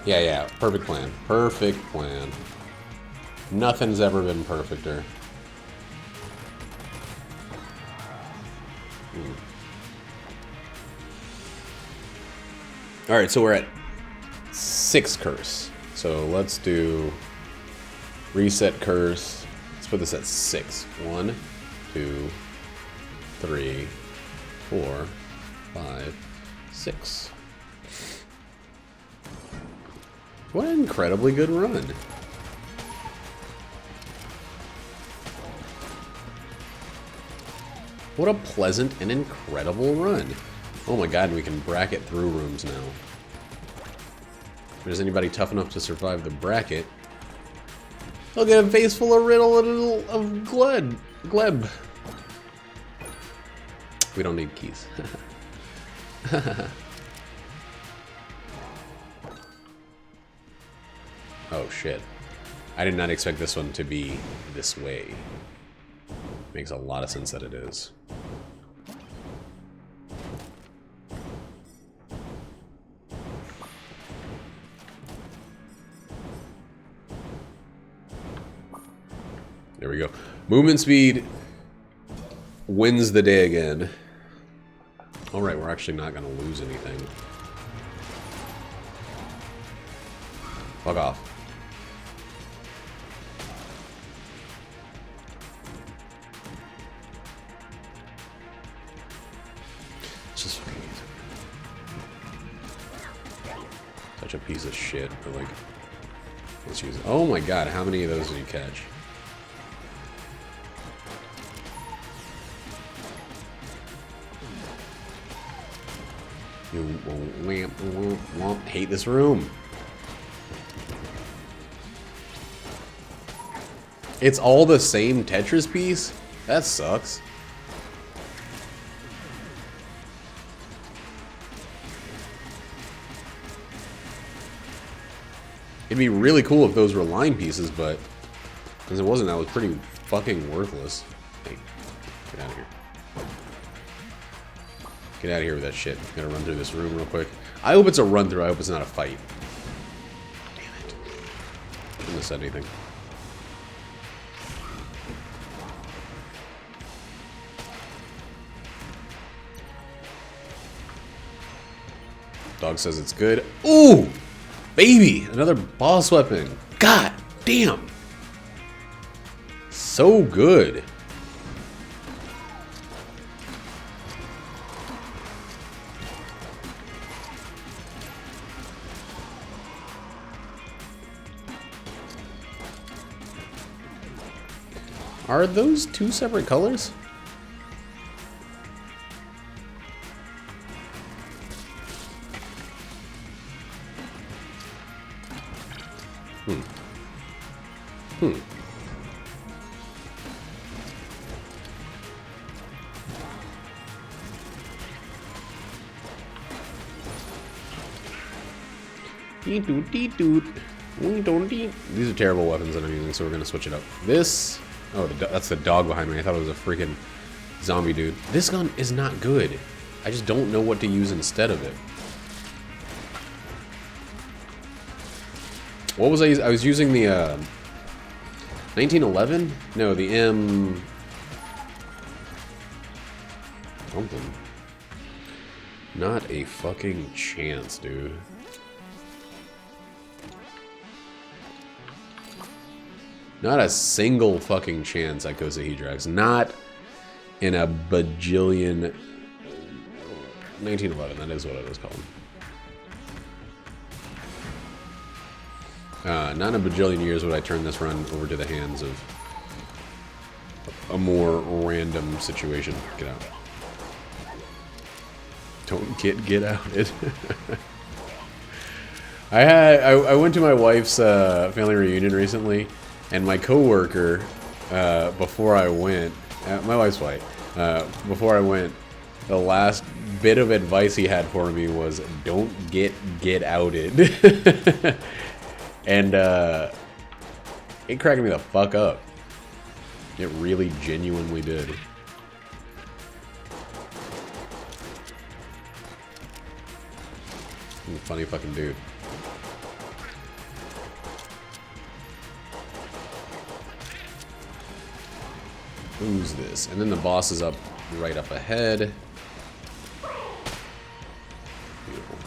Yeah. Perfect plan. Perfect plan. Nothing's ever been perfecter. Alright, so we're at 6 curse. So let's do reset curse. Let's put this at 6. 1, 2, 3, 4, 5, 6. What an incredibly good run. What a pleasant and incredible run. Oh my god, we can bracket through rooms now. If there's anybody tough enough to survive the bracket, they'll get a face full of riddle and of gleb. We don't need keys. Oh shit. I did not expect this one to be this way. Makes a lot of sense that it is. There we go. Movement speed wins the day again. Alright, we're actually not going to lose anything. Fuck off. Just such a piece of shit. But like, let's use it. Oh my god, how many of those did you catch? You won't hate this room. It's all the same Tetris piece? That sucks. It'd be really cool if those were line pieces, but because it wasn't, that was pretty fucking worthless. Hey, get out of here. Get out of here with that shit. Gotta run through this room real quick. I hope it's a run through. I hope it's not a fight. Damn it. Shouldn't have said anything. Dog says it's good. Ooh! Baby! Another boss weapon. God damn! So good. Are those two separate colors? These are terrible weapons that I'm using, so we're gonna switch it up. This, oh, that's the dog behind me. I thought it was a freaking zombie dude. This gun is not good. I just don't know what to use instead of it. What was I using? I was using the 1911? No, the M something. Not a fucking chance, dude. Not a single fucking chance at Icosahedrix. Not in a bajillion... 1911, that is what it was called. Not in a bajillion years would I turn this run over to the hands of a more random situation. Get out. Don't get outed. I went to my wife's family reunion recently, and my coworker, before I went, my wife's white. Before I went, the last bit of advice he had for me was, "Don't get outed," and it cracked me the fuck up. It really, genuinely did. Funny fucking dude. Who's this? And then the boss is up, right up ahead. Beautiful.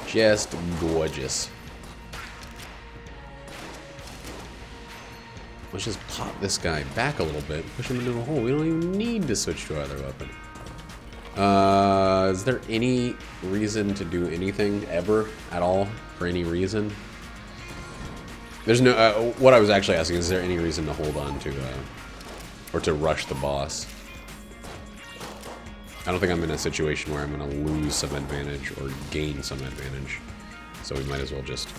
Just gorgeous. Let's just pop this guy back a little bit, push him into the hole. We don't even need to switch to either weapon. Is there any reason to do anything ever at all for any reason? There's no. What I was actually asking is there any reason to hold on to, or to rush the boss? I don't think I'm in a situation where I'm going to lose some advantage or gain some advantage, so we might as well just.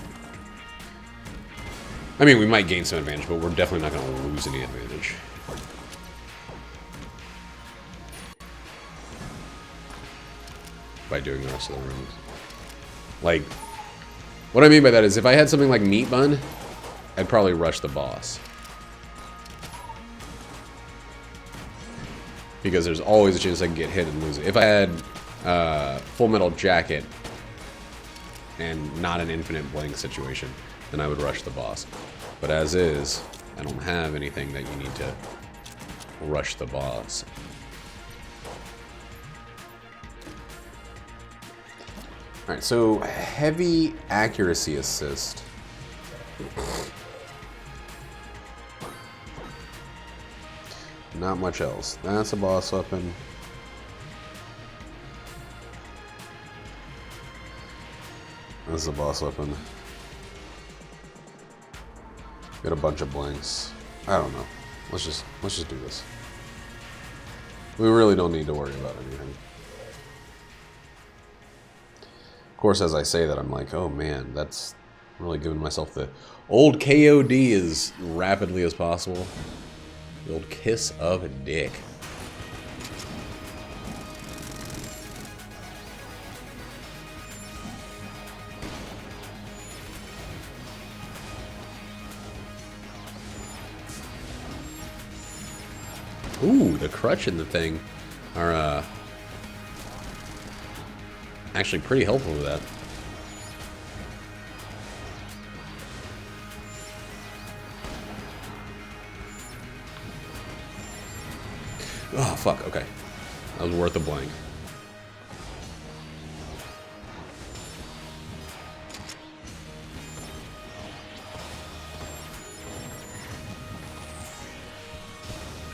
I mean, we might gain some advantage, but we're definitely not going to lose any advantage. By doing the rest of the rooms. Like, what I mean by that is if I had something like Meat Bun, I'd probably rush the boss. Because there's always a chance I can get hit and lose it. If I had Full Metal Jacket and not an infinite blank situation, then I would rush the boss. But as is, I don't have anything that you need to rush the boss. Alright, so heavy accuracy assist. Not much else. That's a boss weapon. This is a boss weapon. Got a bunch of blanks. I don't know. Let's just do this. We really don't need to worry about anything. Of course, as I say that, I'm like, oh man, that's really giving myself the old KOD as rapidly as possible. The old kiss of a dick. Ooh, the crutch and the thing are actually pretty helpful with that. Oh, fuck, okay. That was worth a blank.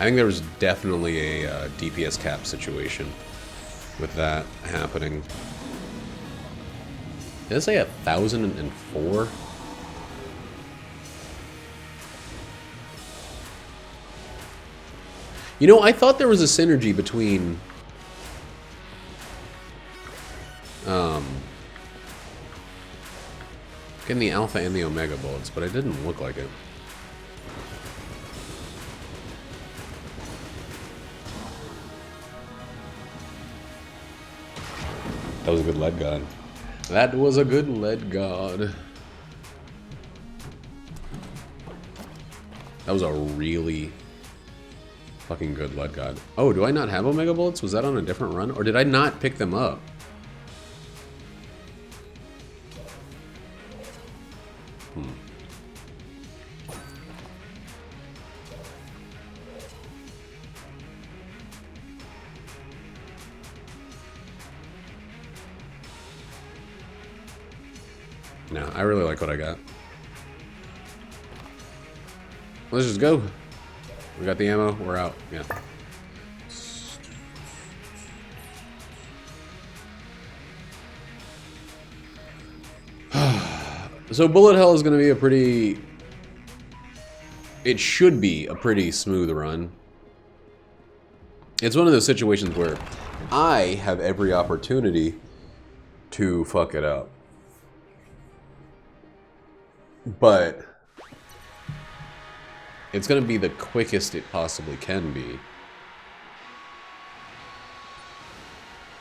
I think there was definitely a DPS cap situation with that happening. Did it say 1,004? You know, I thought there was a synergy between getting the Alpha and the Omega bullets, but it didn't look like it. That was a good lead god. That was a good lead god. That was a really fucking good lead god. Oh, do I not have Omega bullets? Was that on a different run? Or did I not pick them up? No, I really like what I got. Let's just go. We got the ammo, we're out. Yeah. So bullet hell is going to be a pretty... It should be a pretty smooth run. It's one of those situations where I have every opportunity to fuck it up. But it's going to be the quickest it possibly can be.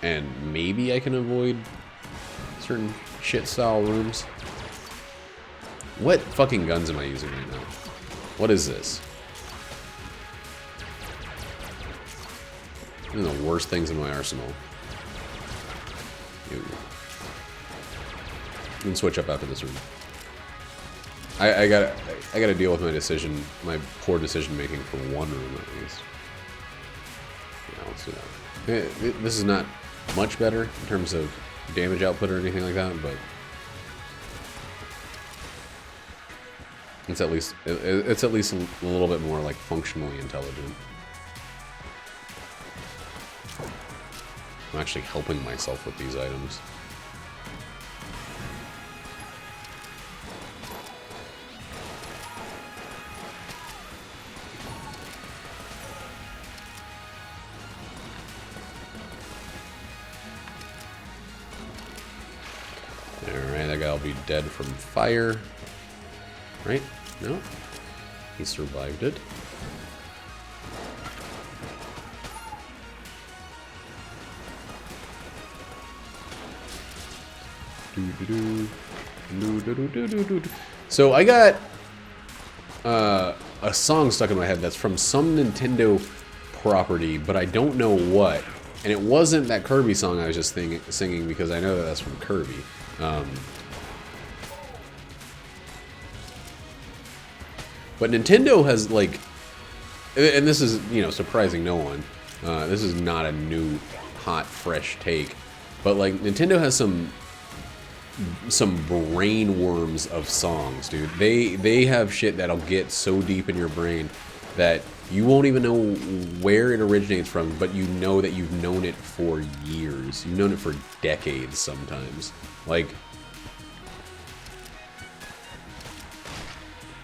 And maybe I can avoid certain shit-style rooms. What fucking guns am I using right now? What is this? These are the worst things in my arsenal. Ew. You can switch up after this room. I gotta deal with my poor decision making for one room at least. Yeah, let's do that. This is not much better in terms of damage output or anything like that, but it's at least a little bit more like functionally intelligent. I'm actually helping myself with these items. Alright, that guy will be dead from fire. Right? No? He survived it. So I got a song stuck in my head that's from some Nintendo property, but I don't know what. And it wasn't that Kirby song I was just singing because I know that that's from Kirby. But Nintendo has, like... And this is, you know, surprising no one. This is not a new, hot, fresh take. But, like, Nintendo has some brain worms of songs, dude. They have shit that'll get so deep in your brain that you won't even know where it originates from, but you know that you've known it for years. You've known it for decades sometimes. Like,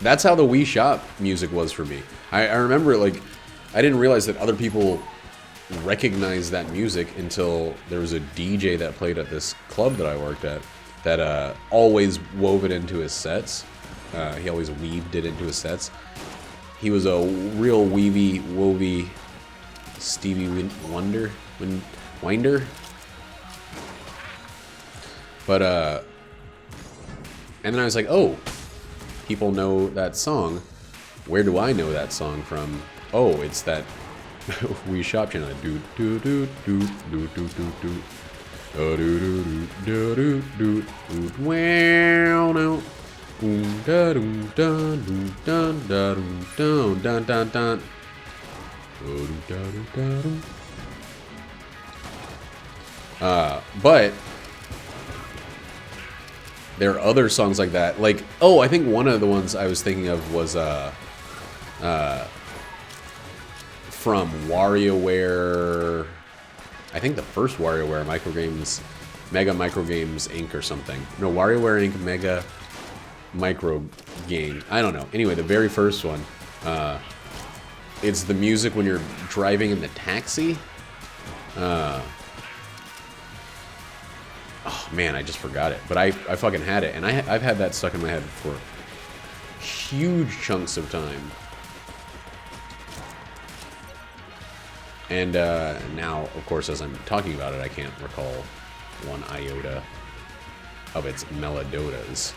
that's how the Wii Shop music was for me. I remember, like, I didn't realize that other people recognized that music until there was a DJ that played at this club that I worked at that always wove it into his sets. He always weaved it into his sets. He was a real wovey Stevie Wonder, Winder. But, and then I was like, oh, people know that song. Where do I know that song from? Oh, it's that Wii Shop channel. Do do do do do do do do. Do do do do do do do. Wow now. Da dum dun dun dun dun dun dun dun. But there are other songs like that. Like, oh, I think one of the ones I was thinking of was from WarioWare. I think the first WarioWare Microgames, Mega Microgames Inc. or something. No, WarioWare Inc. Mega Micro Game. I don't know. Anyway, the very first one. It's the music when you're driving in the taxi. Oh man, I just forgot it. But I fucking had it, and I've had that stuck in my head for huge chunks of time. And now, of course, as I'm talking about it, I can't recall one iota of its melodiotas.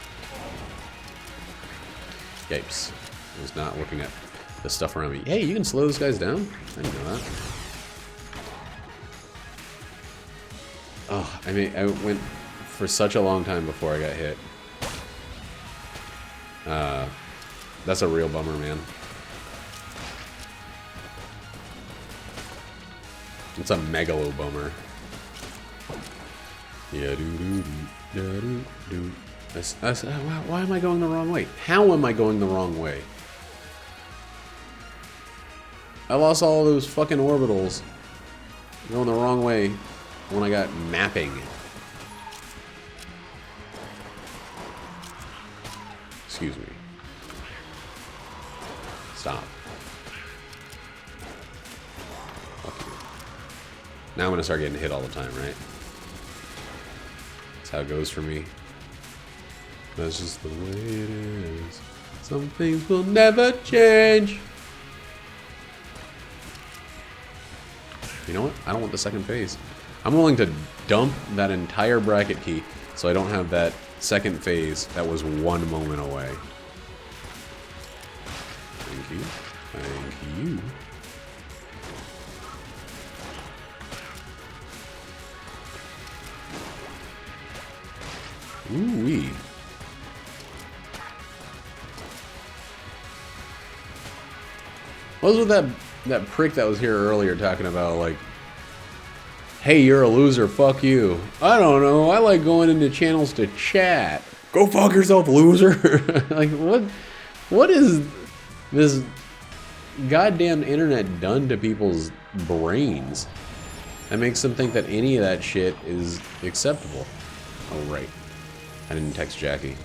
Yipes. I was not looking at the stuff around me. Hey, you can slow those guys down? I didn't know that. Oh, I mean, I went for such a long time before I got hit. That's a real bummer, man. It's a megalo bummer. Yeah, do. Why am I going the wrong way? How am I going the wrong way? I lost all those fucking orbitals. I'm going the wrong way when I got mapping. Excuse me. Stop. Fuck you. Now I'm gonna start getting hit all the time, right? That's how it goes for me. That's just the way it is. Some things will never change. You know what? I don't want the second phase. I'm willing to dump that entire bracket key so I don't have that second phase that was one moment away. Thank you. Thank you. Ooh-wee. What was with that prick that was here earlier talking about, like, hey, you're a loser, fuck you. I don't know, I like going into channels to chat. Go fuck yourself, loser. Like, what is this goddamn internet done to people's brains that makes them think that any of that shit is acceptable? Oh, right. I didn't text Jackie.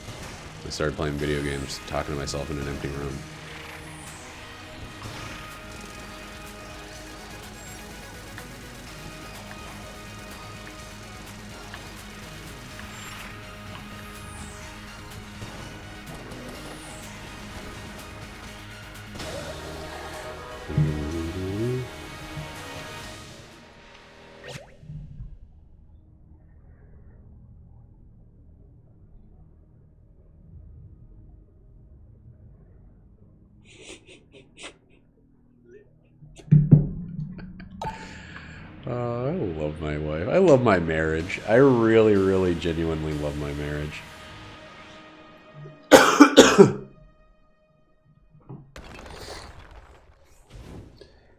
I started playing video games, talking to myself in an empty room. I love my wife. I love my marriage. I really, really, genuinely love my marriage.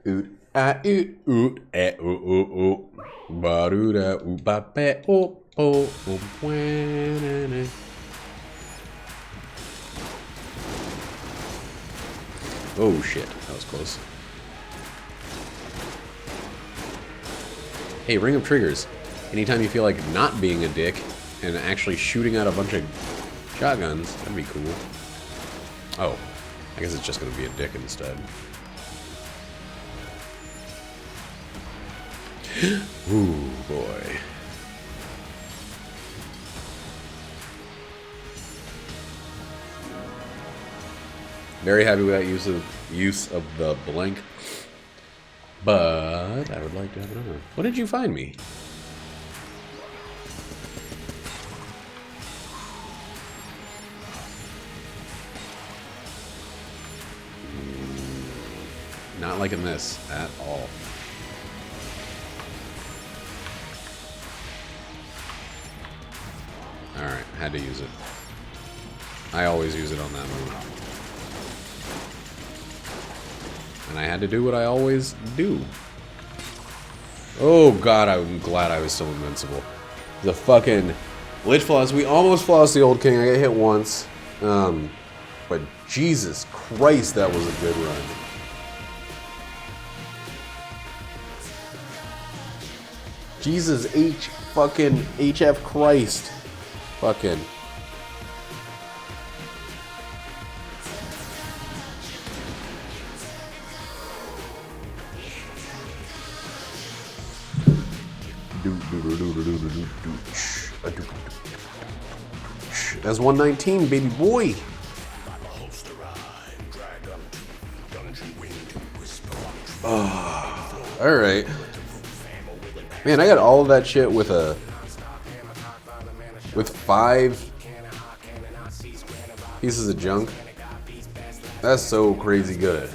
Oot, ah, oot, oot, eh, oot, oot, oot. Ba-doo-da, oot, ba, ba, oh, oh, oh, wah-na-na. Oh shit, that was close. Hey, ring of triggers. Anytime you feel like not being a dick and actually shooting out a bunch of shotguns, that'd be cool. Oh, I guess it's just gonna be a dick instead. Ooh, boy. Very happy with that use of the blank. But I would like to have another. What did you find me? Not liking this at all. Alright, had to use it. I always use it on that move. And I had to do what I always do. Oh god, I'm glad I was still invincible. The fucking Lich Floss. We almost flossed the old king. I got hit once. But Jesus Christ, that was a good run. Jesus fucking HF Christ. Fucking. That's 119, baby boy. Oh, all right. Man, I got all of that shit with 5 pieces of junk. That's so crazy good.